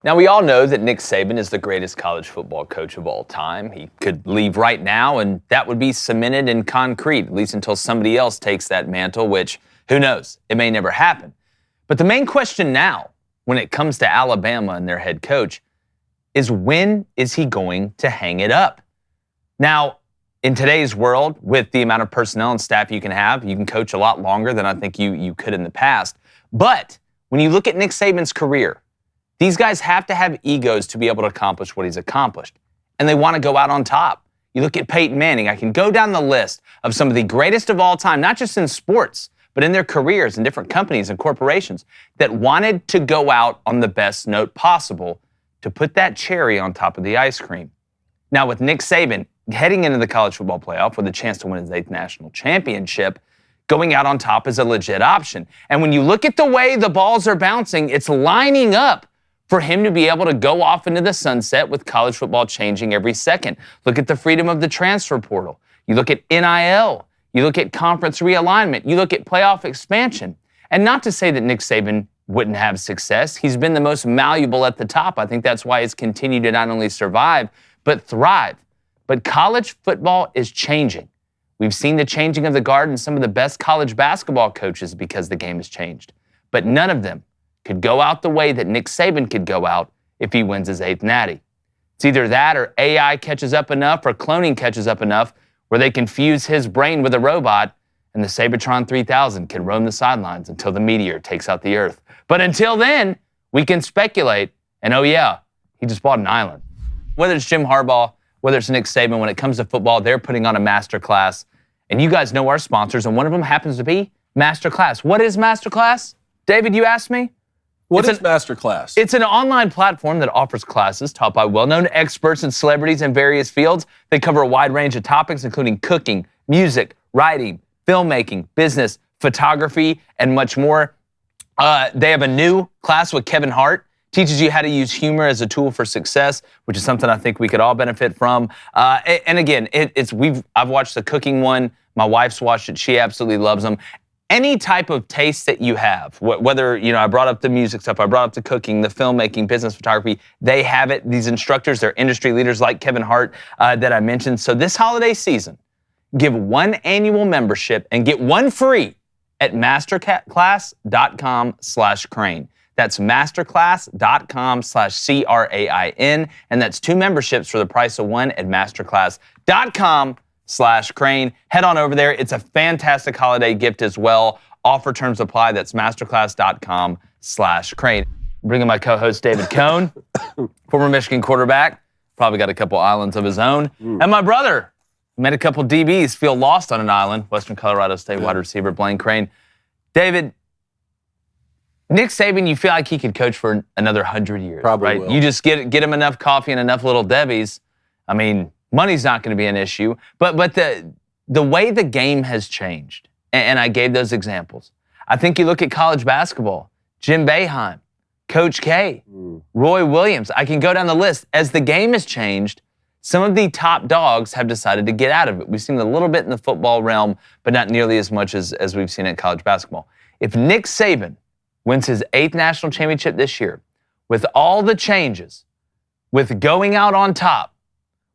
Now, we all know that Nick Saban is the greatest college football coach of all time. He could leave right now, and that would be cemented in concrete, at least until somebody else takes that mantle, which, who knows, it may never happen. But the main question now, when it comes to Alabama and their head coach, is when is he going to hang it up? Now, in today's world, with the amount of personnel and staff you can coach a lot longer than I think you could in the past. But when you look at Nick Saban's career, these guys have to have egos to be able to accomplish what he's accomplished. And they want to go out on top. You look at Peyton Manning. I can go down the list of some of the greatest of all time, not just in sports, but in their careers in different companies and corporations that wanted to go out on the best note possible to put that cherry on top of the ice cream. Now, with Nick Saban heading into the college football playoff with a chance to win his 8th national championship, going out on top is a legit option. And when you look at the way the balls are bouncing, it's lining up for him to be able to go off into the sunset with college football changing every second. Look at the freedom of the transfer portal. You look at NIL. You look at conference realignment. You look at playoff expansion. And not to say that Nick Saban wouldn't have success. He's been the most malleable at the top. I think that's why he's continued to not only survive, but thrive. But college football is changing. We've seen the changing of the guard in some of the best college basketball coaches because the game has changed. But none of them could go out the way that Nick Saban could go out if he wins his 8th Natty. It's either that or AI catches up enough or cloning catches up enough where they can fuse his brain with a robot and the Sabatron 3000 can roam the sidelines until the meteor takes out the earth. But until then, we can speculate, and oh yeah, he just bought an island. Whether it's Jim Harbaugh, whether it's Nick Saban, when it comes to football, they're putting on a masterclass. And you guys know our sponsors, and one of them happens to be Masterclass. What is Masterclass? David, you asked me? What is Masterclass? It's an online platform that offers classes taught by well-known experts and celebrities in various fields. They cover a wide range of topics, including cooking, music, writing, filmmaking, business, photography, and much more. They have a new class with Kevin Hart. Teaches you how to use humor as a tool for success, which is something I think we could all benefit from. And again, I've watched the cooking one. My wife's watched it. She absolutely loves them. Any type of taste that you have, whether, I brought up the music stuff, I brought up the cooking, the filmmaking, business, photography, they have it. These instructors, they're industry leaders like Kevin Hart that I mentioned. So this holiday season, give one annual membership and get one free at masterclass.com/Crane. That's masterclass.com/CRAIN. And that's 2 memberships for the price of 1 at masterclass.com/Crane. Head on over there. It's a fantastic holiday gift as well. Offer terms apply. That's masterclass.com/Crane. Bringing my co-host David Cohn, former Michigan quarterback, probably got a couple islands of his own. And my brother, met a couple DBs, feel lost on an island, Western Colorado State wide receiver Blaine Crane. David, Nick Saban, you feel like he could coach for another 100 years, Probably right? will. You just get him enough coffee and enough little Debbies. I mean, money's not going to be an issue. But the way the game has changed, and I gave those examples. I think you look at college basketball, Jim Boeheim, Coach K, Roy Williams. I can go down the list. As the game has changed, some of the top dogs have decided to get out of it. We've seen it a little bit in the football realm, but not nearly as much as we've seen in college basketball. If Nick Saban wins his 8th national championship this year, with all the changes, with going out on top,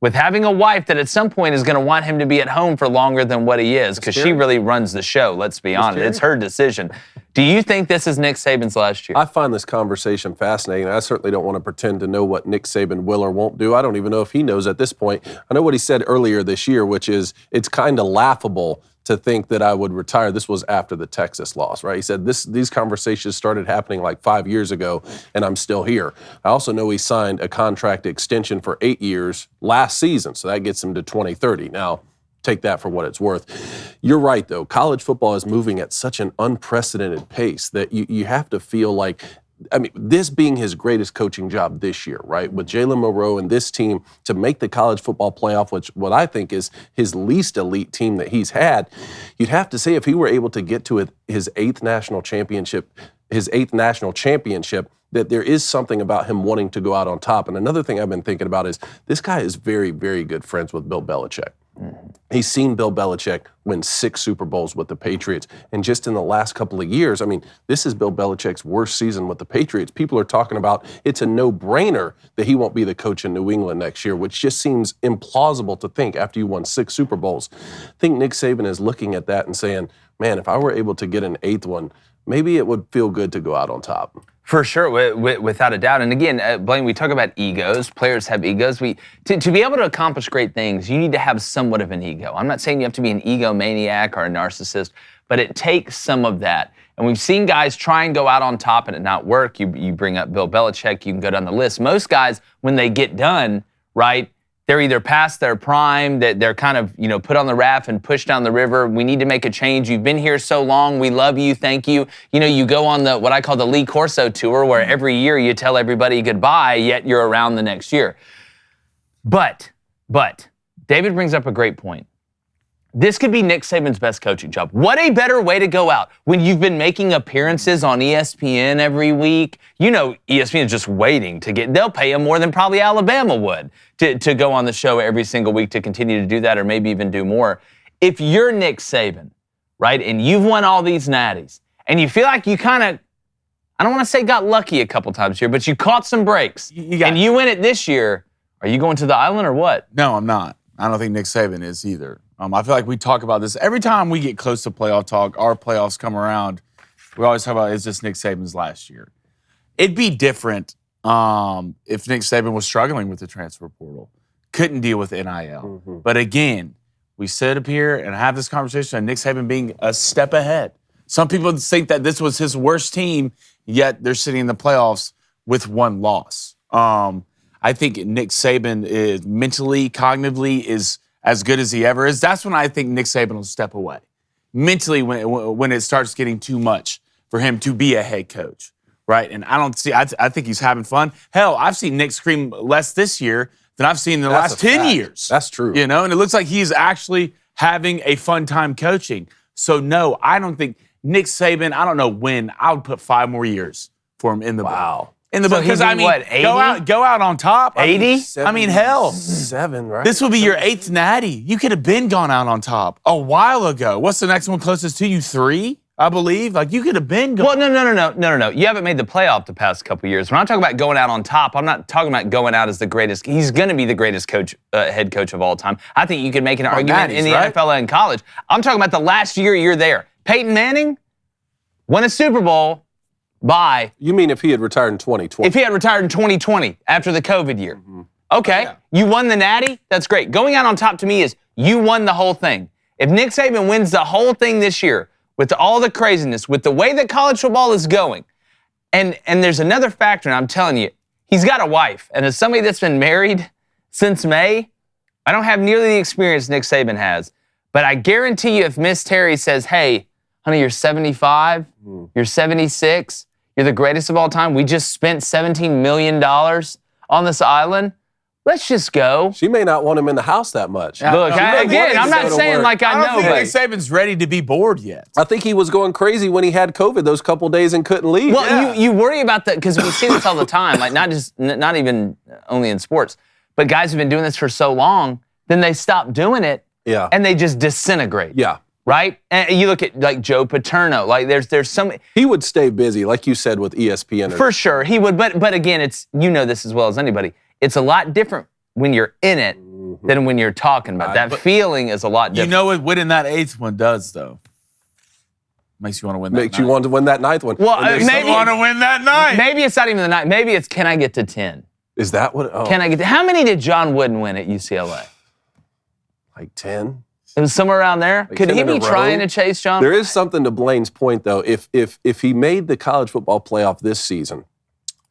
with having a wife that at some point is going to want him to be at home for longer than what he is, because she really runs the show, let's be honest. It's her decision. Do you think this is Nick Saban's last year? I find this conversation fascinating. I certainly don't want to pretend to know what Nick Saban will or won't do. I don't even know if he knows at this point. I know what he said earlier this year, which is it's kind of laughable to think that I would retire. This was after the Texas loss, right? He said these conversations started happening like 5 years ago, and I'm still here. I also know he signed a contract extension for 8 years last season, so that gets him to 2030. Now, take that for what it's worth. You're right, though. College football is moving at such an unprecedented pace that you have to feel like, this being his greatest coaching job this year, right? With Jalen Monroe and this team to make the college football playoff, which what I think is his least elite team that he's had, you'd have to say if he were able to get to his 8th national championship, that there is something about him wanting to go out on top. And another thing I've been thinking about is this guy is very, very good friends with Bill Belichick. He's seen Bill Belichick win 6 Super Bowls with the Patriots. And just in the last couple of years, I mean, this is Bill Belichick's worst season with the Patriots. People are talking about it's a no-brainer that he won't be the coach in New England next year, which just seems implausible to think after you won 6 Super Bowls. I think Nick Saban is looking at that and saying, man, if I were able to get an 8th one, maybe it would feel good to go out on top. For sure, without a doubt. And again, Blaine, we talk about egos. Players have egos. To be able to accomplish great things, you need to have somewhat of an ego. I'm not saying you have to be an egomaniac or a narcissist, but it takes some of that. And we've seen guys try and go out on top and it not work. You bring up Bill Belichick, you can go down the list. Most guys, when they get done, right, they're either past their prime, that they're kind of, put on the raft and pushed down the river. We need to make a change. You've been here so long. We love you. Thank you. You go on what I call the Lee Corso tour, where every year you tell everybody goodbye, yet you're around the next year. But David brings up a great point. This could be Nick Saban's best coaching job. What a better way to go out when you've been making appearances on ESPN every week. ESPN is just waiting they'll pay him more than probably Alabama would to go on the show every single week to continue to do that, or maybe even do more. If you're Nick Saban, right, and you've won all these natties, and you feel like you kind of, I don't want to say got lucky a couple times here, but you caught some breaks, and you win it this year, are you going to the island or what? No, I'm not. I don't think Nick Saban is either. I feel like we talk about this every time we get close to playoff talk, our playoffs come around, we always talk about, is this Nick Saban's last year? It'd be different if Nick Saban was struggling with the transfer portal, couldn't deal with NIL. Mm-hmm. But again, we sit up here and have this conversation on Nick Saban being a step ahead. Some people think that this was his worst team, yet they're sitting in the playoffs with 1 loss. I think Nick Saban is mentally, cognitively, is as good as he ever is. That's when I think Nick Saban will step away. Mentally, when it starts getting too much for him to be a head coach, right? And I think he's having fun. Hell, I've seen Nick scream less this year than I've seen in the last 10 years. That's true. And it looks like he's actually having a fun time coaching. So no, I don't think Nick Saban, I don't know when, I would put 5 more years for him in the book. In the book, because what, 80? Go out on top. 80? Hell. 7, right? This will be your 8th natty. You could have been gone out on top a while ago. What's the next one closest to you? 3, I believe. Like, you could have been gone. Well, no. You haven't made the playoff the past couple years. When I'm talking about going out on top, I'm not talking about going out as the greatest. He's going to be the greatest head coach of all time. I think you could make an argument in the NFL and college. I'm talking about the last year you're there. Peyton Manning won a Super Bowl. By You mean if he had retired in 2020? If he had retired in 2020 after the COVID year. Mm-hmm. Okay, You won the natty, that's great. Going out on top to me is you won the whole thing. If Nick Saban wins the whole thing this year with all the craziness, with the way that college football is going, and there's another factor, and I'm telling you, he's got a wife. And as somebody that's been married since May, I don't have nearly the experience Nick Saban has. But I guarantee you if Miss Terry says, hey, honey, you're 75, you're 76, you're the greatest of all time. We just spent $17 million on this island. Let's just go. She may not want him in the house that much. Look, again, I'm not saying like I know. I don't think Nick Saban's ready to be bored yet. I think he was going crazy when he had COVID those couple days and couldn't leave. Well, you worry about that because we see this all the time. Like not even only in sports, but guys have been doing this for so long, then they stop doing it, and they just disintegrate. Yeah. Right? And you look at like Joe Paterno, like there's some. He would stay busy, like you said, with ESPN. For sure, he would. But again, it's this as well as anybody. It's a lot different when you're in it than when you're talking about. That feeling is a lot different. You know what winning that 8th one does, though? Makes you want to win that. Makes you want to win that 9th one. Well, maybe want to win that 9th. Maybe it's not even the 9th. Maybe it's can I get to 10? Is that what? Oh. Can I get to? How many did John Wooden win at UCLA? Like 10. It was somewhere around there. Could he be trying to chase John? There is something to Blaine's point, though. If he made the college football playoff this season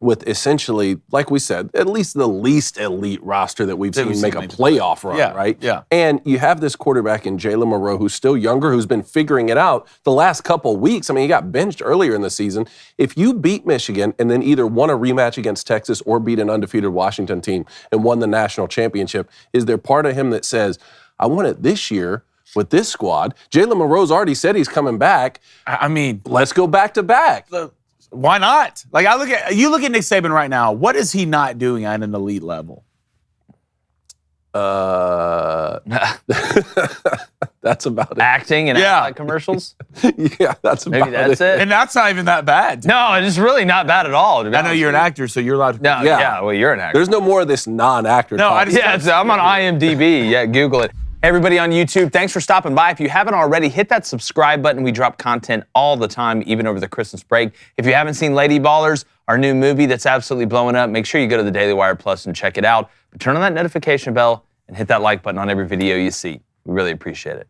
with essentially, like we said, at least the least elite roster that we've seen make a playoff run, right? Yeah. And you have this quarterback in Jalen Moreau who's still younger, who's been figuring it out the last couple weeks. I mean, he got benched earlier in the season. If you beat Michigan and then either won a rematch against Texas or beat an undefeated Washington team and won the national championship, is there part of him that says, I want it this year with this squad? Jalen Moreau's already said he's coming back. I mean, let's go back to back. Why not? Like you look at Nick Saban right now. What is he not doing at an elite level? That's about it. Acting and outside commercials? Yeah, that's about Maybe that's it. And that's not even that bad. No, it's really not bad at all. I know you're an actor, so you're allowed to. No, Yeah. well, you're an actor. There's no more of this non-actor No, talk. I just- Yeah, I'm on IMDb. Yeah, Google it. Hey, everybody on YouTube, thanks for stopping by. If you haven't already, hit that subscribe button. We drop content all the time, even over the Christmas break. If you haven't seen Lady Ballers, our new movie that's absolutely blowing up, make sure you go to the Daily Wire Plus and check it out. But turn on that notification bell and hit that like button on every video you see. We really appreciate it.